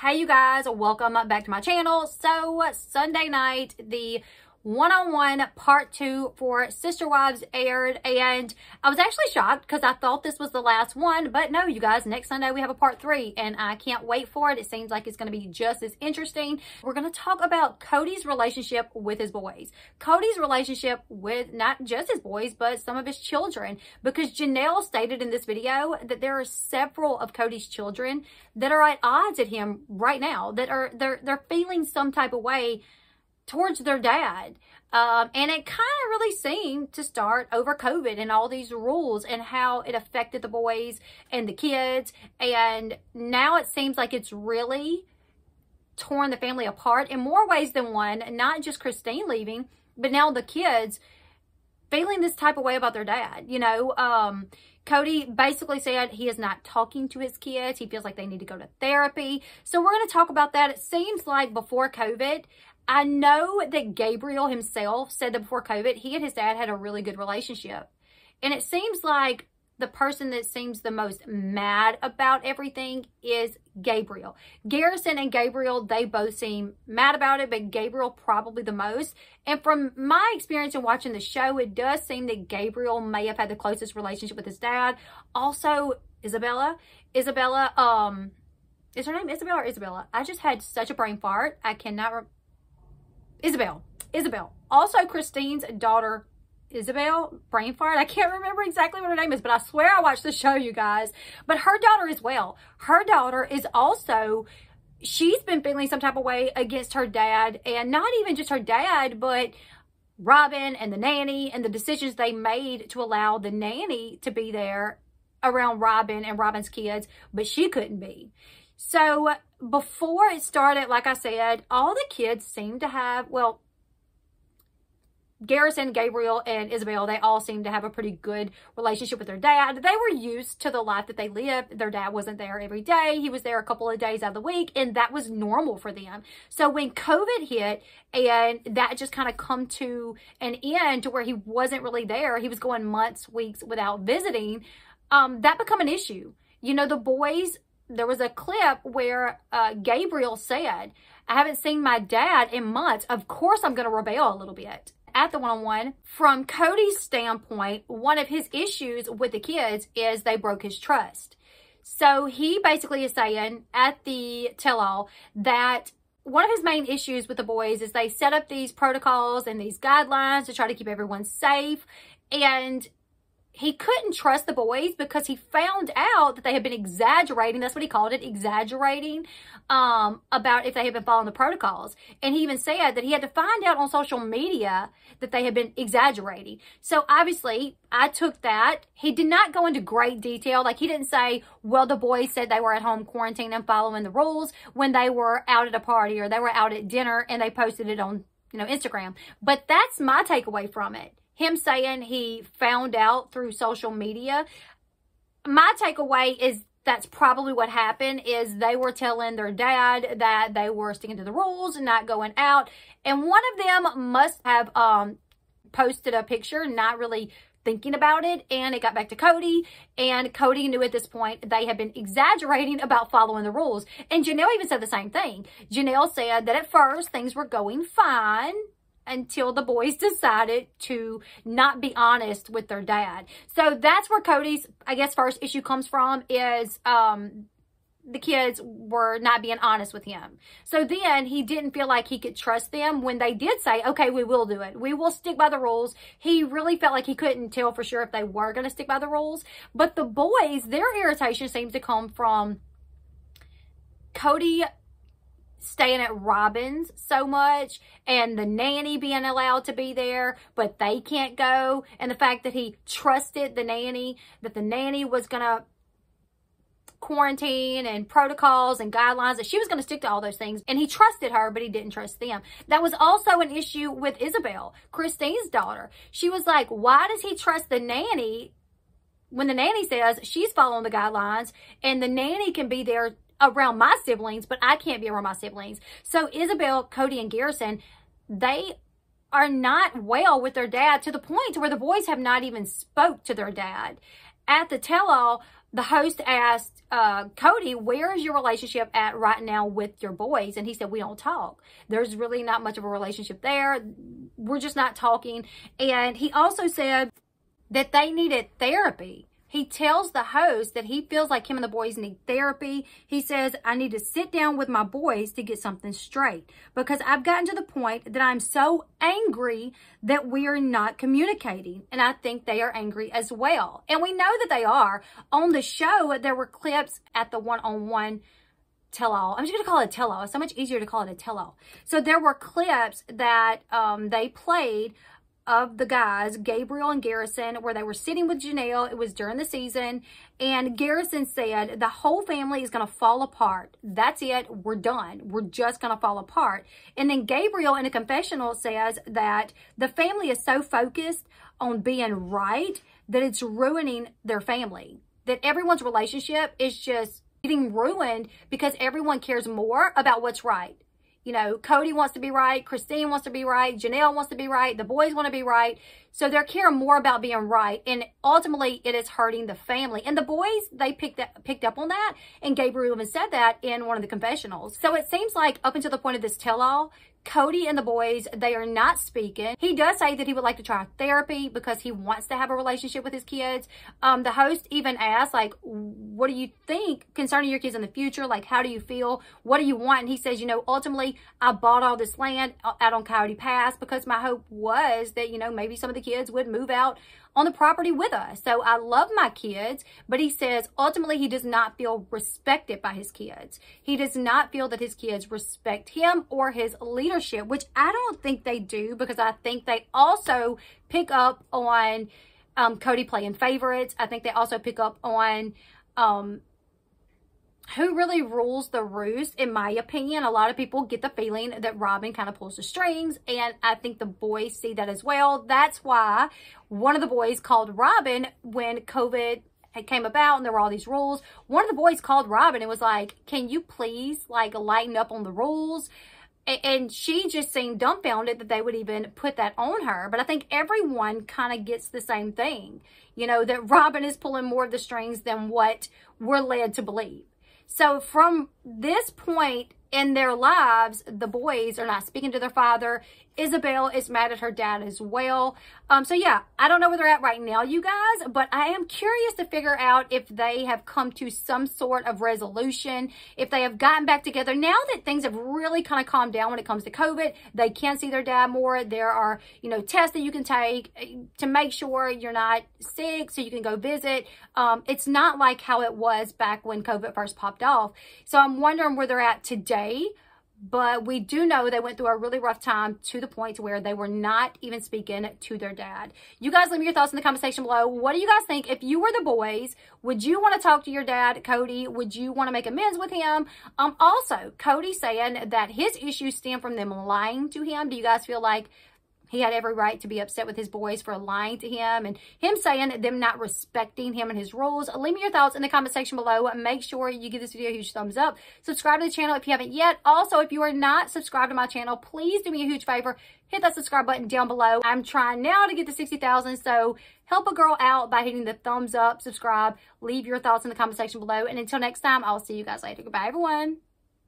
Hey you guys, welcome back to my channel. So Sunday night, the one-on-one part 2 for Sister Wives aired, and I was actually shocked because I thought this was the last one, but no, you guys, next Sunday we have a part 3 and I can't wait for it. It seems like it's going to be just as interesting. We're going to talk about Kody's relationship with his boys. Kody's relationship with not just his boys, but some of his children, because Janelle stated in this video that there are several of Kody's children that are at odds at him right now, that are they're feeling some type of way towards their dad. And it kind of really seemed to start over COVID and all these rules and how it affected the boys and the kids. And now it seems like it's really torn the family apart in more ways than one. Not just Christine leaving, but now the kids feeling this type of way about their dad. You know, Kody basically said he is not talking to his kids. He feels like they need to go to therapy. So we're going to talk about that. It seems like before COVID, I know that Gabriel himself said that before COVID, he and his dad had a really good relationship. And it seems like the person that seems the most mad about everything is Gabriel. Garrison and Gabriel, they both seem mad about it, but Gabriel probably the most. And from my experience in watching the show, it does seem that Gabriel may have had the closest relationship with his dad. Also, Isabella, is her name Isabella or Isabella? I just had such a brain fart. I cannot Isabel. Also, Christine's daughter, Isabel, brain fart. I can't remember exactly what her name is, but I swear I watched the show, you guys. But her daughter as well. Her daughter is also, she's been feeling some type of way against her dad, and not even just her dad, but Robin and the nanny and the decisions they made to allow the nanny to be there around Robin and Robin's kids, but she couldn't be. So before it started, like I said, all the kids seemed to have, well, Garrison, Gabriel, and Isabel, they all seemed to have a pretty good relationship with their dad. They were used to the life that they lived. Their dad wasn't there every day. He was there a couple of days out of the week, and that was normal for them. So when COVID hit, and that just kind of come to an end to where he wasn't really there, he was going months, weeks without visiting, that became an issue. You know, the boys, there was a clip where Gabriel said, I haven't seen my dad in months. Of course, I'm going to rebel a little bit. At the one-on-one, from Kody's standpoint, one of his issues with the kids is they broke his trust. So he basically is saying at the tell-all that one of his main issues with the boys is they set up these protocols and these guidelines to try to keep everyone safe. And he couldn't trust the boys because he found out that they had been exaggerating. That's what he called it, exaggerating about if they had been following the protocols. And he even said that he had to find out on social media that they had been exaggerating. So obviously, I took that. He did not go into great detail. Like, he didn't say, well, the boys said they were at home quarantining and following the rules when they were out at a party or they were out at dinner and they posted it on, you know, Instagram. But that's my takeaway from it. Him saying he found out through social media. My takeaway is that's probably what happened, is they were telling their dad that they were sticking to the rules and not going out. And one of them must have posted a picture, not really thinking about it, and it got back to Kody, and Kody knew at this point they had been exaggerating about following the rules. And Janelle even said the same thing. Janelle said that at first things were going fine until the boys decided to not be honest with their dad. So that's where Kody's, I guess, first issue comes from, is the kids were not being honest with him. So then he didn't feel like he could trust them when they did say, okay, we will do it. We will stick by the rules. He really felt like he couldn't tell for sure if they were going to stick by the rules. But the boys, their irritation seems to come from Kody staying at Robin's so much, and the nanny being allowed to be there, but they can't go, and the fact that he trusted the nanny, that the nanny was going to quarantine and protocols and guidelines, that she was going to stick to all those things, and he trusted her, but he didn't trust them. That was also an issue with Isabel, Christine's daughter. She was like, why does he trust the nanny when the nanny says she's following the guidelines, and the nanny can be there around my siblings, but I can't be around my siblings? So Isabel, Kody, and Garrison, they are not well with their dad, to the point to where the boys have not even spoke to their dad. At the tell-all, the host asked Kody, where is your relationship at right now with your boys? And he said, we don't talk. There's really not much of a relationship there. We're just not talking. And he also said that they needed therapy. He tells the host that he feels like him and the boys need therapy. He says, I need to sit down with my boys to get something straight because I've gotten to the point that I'm so angry that we are not communicating. And I think they are angry as well. And we know that they are. On the show, there were clips at the one-on-one tell-all. I'm just going to call it a tell-all. It's so much easier to call it a tell-all. So there were clips that they played of the guys, Gabriel and Garrison, where they were sitting with Janelle. It was during the season. And Garrison said, the whole family is going to fall apart. That's it. We're done. We're just going to fall apart. And then Gabriel in a confessional says that the family is so focused on being right that it's ruining their family. That everyone's relationship is just getting ruined because everyone cares more about what's right. You know, Kody wants to be right. Christine wants to be right. Janelle wants to be right. The boys want to be right. So they're caring more about being right. And ultimately, it is hurting the family. And the boys, they picked up on that. And Gabriel even said that in one of the confessionals. So it seems like up until the point of this tell-all, Kody and the boys, they are not speaking. He does say that he would like to try therapy because he wants to have a relationship with his kids. The host even asked, like, what do you think concerning your kids in the future? Like, how do you feel? What do you want? And he says, you know, ultimately, I bought all this land out on Coyote Pass because my hope was that, you know, maybe some of the kids would move out on the property with us. So I love my kids, but he says ultimately he does not feel respected by his kids. He does not feel that his kids respect him or his leadership, which I don't think they do because I think they also pick up on Kody playing favorites. I think they also pick up on who really rules the roost. In my opinion, a lot of people get the feeling that Robin kind of pulls the strings, and I think the boys see that as well. That's why one of the boys called Robin when COVID came about and there were all these rules. One of the boys called Robin and was like, can you please like lighten up on the rules? And she just seemed dumbfounded that they would even put that on her. But I think everyone kind of gets the same thing, you know, that Robin is pulling more of the strings than what we're led to believe. So from this point in their lives, the boys are not speaking to their father. Isabel is mad at her dad as well. So yeah, I don't know where they're at right now, you guys, but I am curious to figure out if they have come to some sort of resolution, if they have gotten back together. Now that things have really kind of calmed down when it comes to COVID, they can see their dad more. There are, you know, tests that you can take to make sure you're not sick so you can go visit. It's not like how it was back when COVID first popped off. So I'm wondering where they're at today. But we do know they went through a really rough time to the point where they were not even speaking to their dad. You guys leave me your thoughts in the comment section below. What do you guys think? If you were the boys, would you want to talk to your dad, Kody? Would you want to make amends with him? Also, Kody saying that his issues stem from them lying to him. Do you guys feel like he had every right to be upset with his boys for lying to him and him saying them not respecting him and his rules? Leave me your thoughts in the comment section below. Make sure you give this video a huge thumbs up. Subscribe to the channel if you haven't yet. Also, if you are not subscribed to my channel, please do me a huge favor. Hit that subscribe button down below. I'm trying now to get to 60,000, so help a girl out by hitting the thumbs up, subscribe, leave your thoughts in the comment section below. And until next time, I'll see you guys later. Goodbye, everyone.